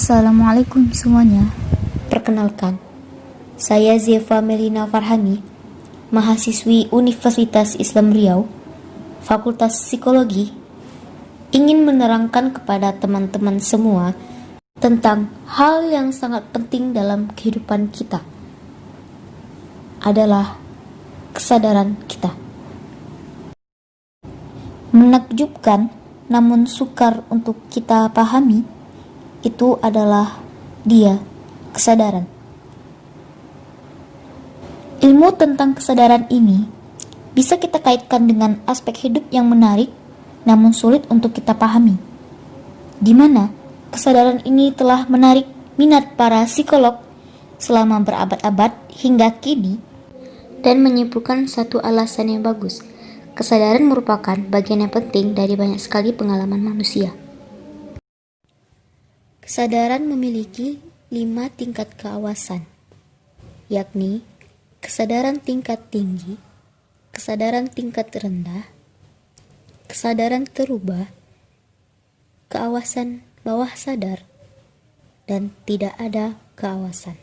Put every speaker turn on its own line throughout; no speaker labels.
Assalamualaikum semuanya. Perkenalkan, saya Zefa Melina Farhani, mahasiswi Universitas Islam Riau, Fakultas Psikologi, ingin menerangkan kepada teman-teman semua tentang hal yang sangat penting dalam kehidupan kita, adalah kesadaran kita. Menakjubkan namun sukar untuk kita pahami, itu adalah dia, kesadaran. Ilmu tentang kesadaran ini bisa kita kaitkan dengan aspek hidup yang menarik namun sulit untuk kita pahami, di mana kesadaran ini telah menarik minat para psikolog selama berabad-abad hingga kini, dan menyimpulkan satu alasan yang bagus: kesadaran merupakan bagian yang penting dari banyak sekali pengalaman manusia. Kesadaran memiliki 5 tingkat keawasan, yakni kesadaran tingkat tinggi, kesadaran tingkat rendah, kesadaran terubah, keawasan bawah sadar, dan tidak ada keawasan.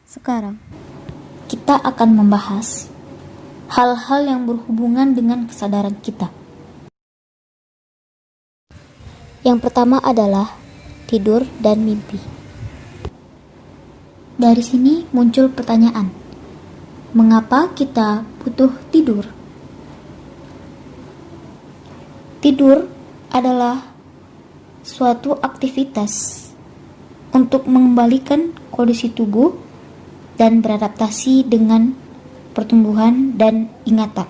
Sekarang, kita akan membahas hal-hal yang berhubungan dengan kesadaran kita. Yang pertama adalah tidur dan mimpi. Dari sini muncul pertanyaan, mengapa kita butuh tidur? Tidur adalah suatu aktivitas untuk mengembalikan kondisi tubuh dan beradaptasi dengan pertumbuhan dan ingatan.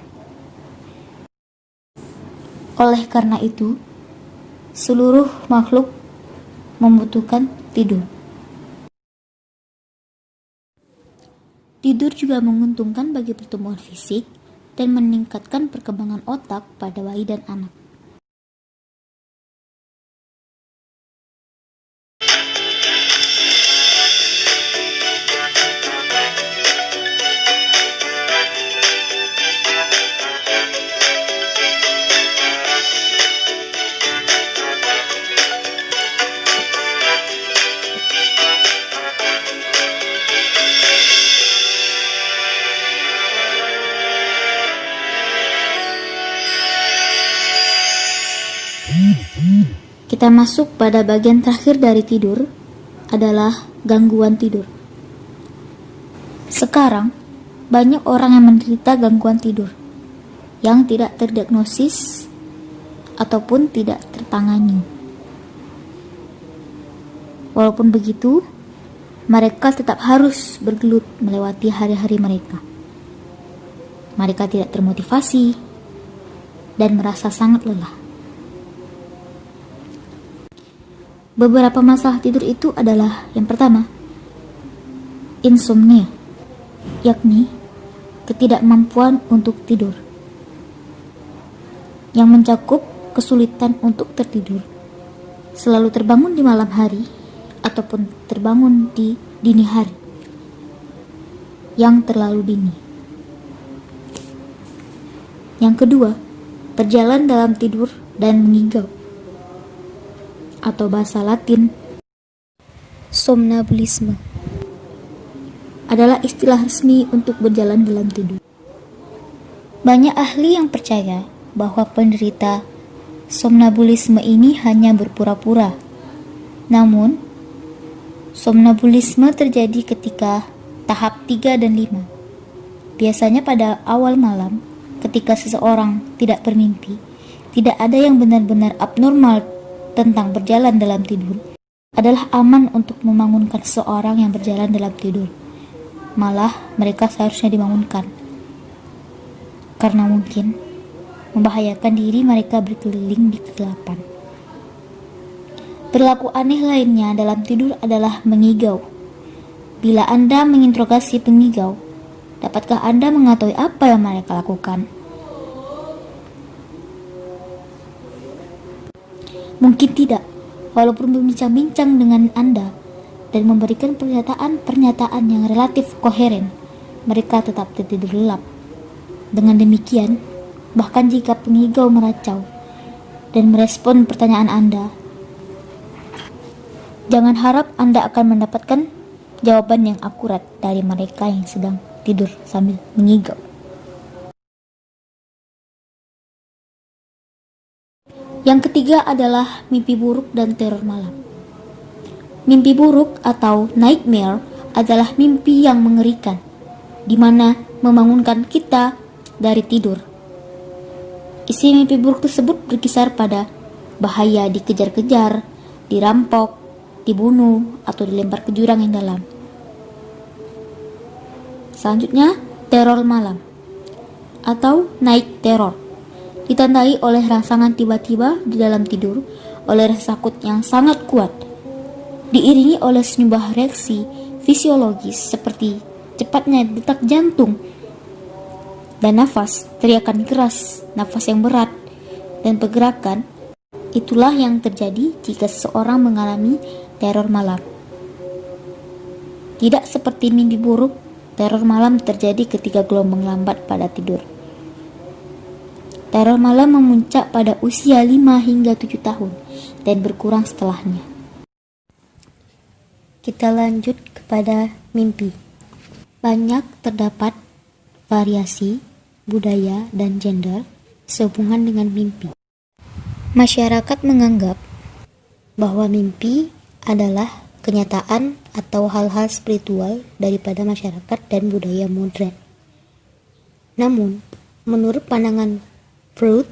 Oleh karena itu, seluruh makhluk membutuhkan tidur. Tidur juga menguntungkan bagi pertumbuhan fisik dan meningkatkan perkembangan otak pada bayi dan anak. Kita masuk pada bagian terakhir dari tidur, adalah gangguan tidur. Sekarang, banyak orang yang menderita gangguan tidur yang tidak terdiagnosis ataupun tidak tertangani. Walaupun begitu, mereka tetap harus bergelut melewati hari-hari mereka. Mereka tidak termotivasi dan merasa sangat lelah. Beberapa masalah tidur itu adalah, yang pertama, insomnia, yakni ketidakmampuan untuk tidur, yang mencakup kesulitan untuk tertidur, selalu terbangun di malam hari ataupun terbangun di dini hari yang terlalu dini. Yang kedua, berjalan dalam tidur dan mengigau, atau bahasa Latin somnambulisme, adalah istilah resmi untuk berjalan dalam tidur. Banyak ahli yang percaya bahwa penderita somnambulisme ini hanya berpura-pura. Namun, somnambulisme terjadi ketika tahap 3 dan 5. Biasanya pada awal malam, ketika seseorang tidak bermimpi, tidak ada yang benar-benar abnormal tentang berjalan dalam tidur, adalah aman untuk membangunkan seseorang yang berjalan dalam tidur. Malah mereka seharusnya dibangunkan, karena mungkin membahayakan diri mereka berkeliling di kegelapan. Perilaku aneh lainnya dalam tidur adalah mengigau. Bila Anda menginterogasi pengigau, dapatkah Anda mengetahui apa yang mereka lakukan? Mungkin tidak, walaupun berbincang-bincang dengan Anda dan memberikan pernyataan-pernyataan yang relatif koheren, mereka tetap tertidur lelap. Dengan demikian, bahkan jika pengigau meracau, dan merespon pertanyaan Anda. Jangan harap Anda akan mendapatkan jawaban yang akurat dari mereka yang sedang tidur sambil mengigau. Yang ketiga adalah mimpi buruk dan teror malam. Mimpi buruk atau nightmare adalah mimpi yang mengerikan, di mana membangunkan kita dari tidur. Isi mimpi buruk tersebut berkisar pada bahaya dikejar-kejar, dirampok, dibunuh, atau dilempar ke jurang yang dalam. Selanjutnya, teror malam atau night terror ditandai oleh rangsangan tiba-tiba di dalam tidur, oleh rasa takut yang sangat kuat, diiringi oleh sejumlah reaksi fisiologis seperti cepatnya detak jantung dan nafas, teriakan keras, nafas yang berat, dan pergerakan. Itulah yang terjadi jika seseorang mengalami teror malam. Tidak seperti mimpi buruk, teror malam terjadi ketika gelombang lambat pada tidur. Teror malam memuncak pada usia 5 hingga 7 tahun dan berkurang setelahnya. Kita lanjut kepada mimpi. Banyak terdapat variasi budaya dan gender sehubungan dengan mimpi. Masyarakat menganggap bahwa mimpi adalah kenyataan atau hal-hal spiritual daripada masyarakat dan budaya modern. Namun, menurut pandangan Freud,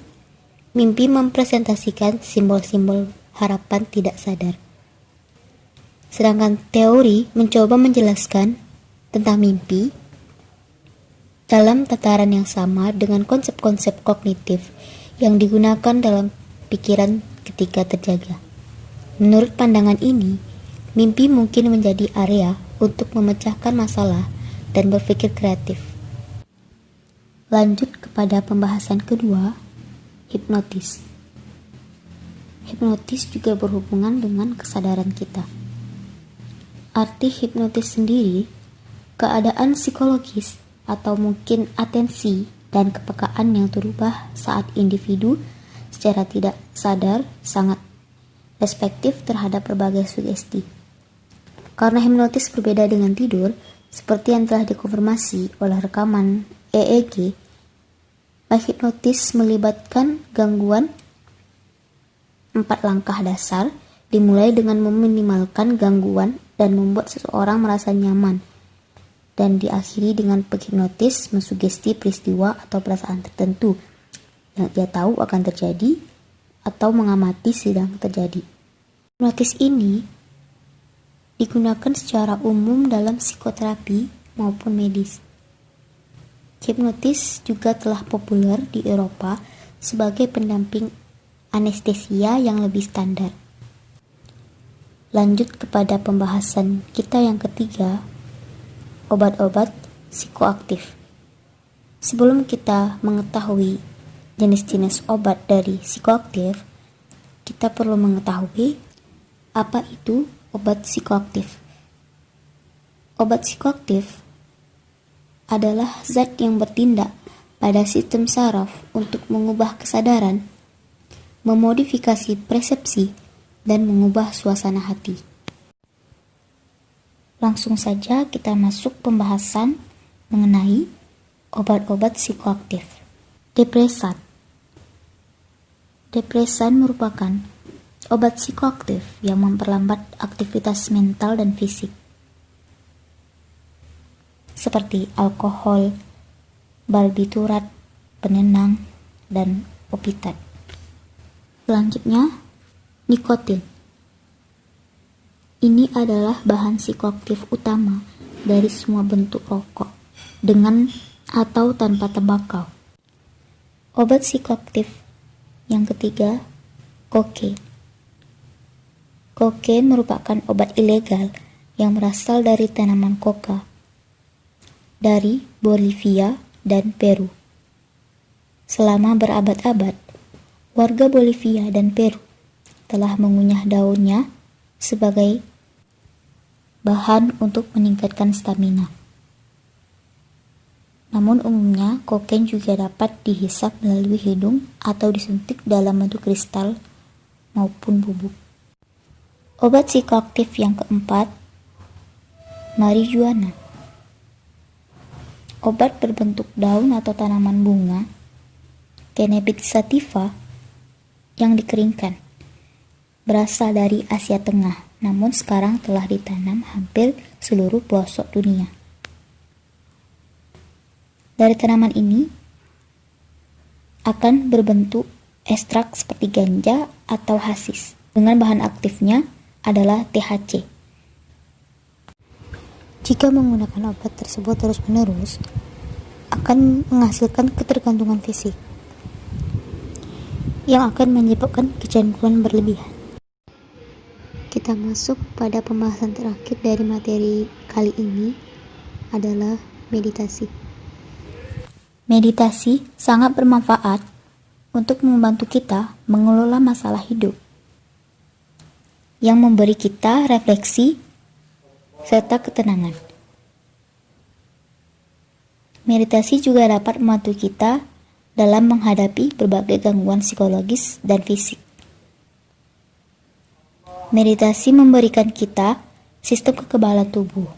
mimpi mempresentasikan simbol-simbol harapan tidak sadar. Sedangkan teori mencoba menjelaskan tentang mimpi dalam tataran yang sama dengan konsep-konsep kognitif yang digunakan dalam pikiran ketika terjaga. Menurut pandangan ini, mimpi mungkin menjadi area untuk memecahkan masalah dan berpikir kreatif. Lanjut kepada pembahasan kedua, hipnotis. Hipnotis juga berhubungan dengan kesadaran kita. Arti hipnotis sendiri, keadaan psikologis atau mungkin atensi dan kepekaan yang berubah saat individu secara tidak sadar sangat respektif terhadap berbagai sugesti. Karena hipnotis berbeda dengan tidur, seperti yang telah dikonfirmasi oleh rekaman EEG, hipnotis melibatkan gangguan 4 langkah dasar, dimulai dengan meminimalkan gangguan dan membuat seseorang merasa nyaman, dan diakhiri dengan penghipnotis mensugesti peristiwa atau perasaan tertentu yang dia tahu akan terjadi atau mengamati sedang terjadi. Hipnotis ini digunakan secara umum dalam psikoterapi maupun medis. Hipnotis juga telah populer di Eropa sebagai pendamping anestesia yang lebih standar. Lanjut kepada pembahasan kita yang ketiga, obat-obat psikoaktif. Sebelum kita mengetahui jenis-jenis obat dari psikoaktif, kita perlu mengetahui apa itu obat psikoaktif. Obat psikoaktif adalah zat yang bertindak pada sistem saraf untuk mengubah kesadaran, memodifikasi persepsi, dan mengubah suasana hati. Langsung saja kita masuk pembahasan mengenai obat-obat psikoaktif. Depresan. Depresan merupakan obat psikoaktif yang memperlambat aktivitas mental dan fisik, seperti alkohol, barbiturat, penenang, dan opiat. Selanjutnya, nikotin. Ini adalah bahan psikoaktif utama dari semua bentuk rokok, dengan atau tanpa tembakau. Obat psikoaktif yang ketiga, kokain. Kokain merupakan obat ilegal yang berasal dari tanaman koka dari Bolivia dan Peru. Selama berabad-abad, warga Bolivia dan Peru telah mengunyah daunnya sebagai bahan untuk meningkatkan stamina. Namun umumnya kokain juga dapat dihisap melalui hidung atau disuntik dalam bentuk kristal maupun bubuk. Obat psikoaktif yang keempat, marijuana. Obat berbentuk daun atau tanaman bunga, Cannabis sativa, yang dikeringkan. Berasal dari Asia Tengah, namun sekarang telah ditanam hampir seluruh pelosok dunia. Dari tanaman ini akan berbentuk ekstrak seperti ganja atau hasis, dengan bahan aktifnya adalah THC. Jika menggunakan obat tersebut terus-menerus, akan menghasilkan ketergantungan fisik yang akan menyebabkan kecanduan berlebihan. Kita masuk pada pembahasan terakhir dari materi kali ini adalah meditasi. Meditasi sangat bermanfaat untuk membantu kita mengelola masalah hidup, yang memberi kita refleksi serta ketenangan. Meditasi juga dapat membantu kita dalam menghadapi berbagai gangguan psikologis dan fisik. Meditasi memberikan kita sistem kekebalan tubuh.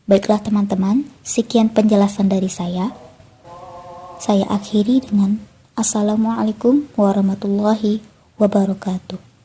Baiklah teman-teman, sekian penjelasan dari saya. Saya akhiri dengan Assalamualaikum warahmatullahi wabarakatuh.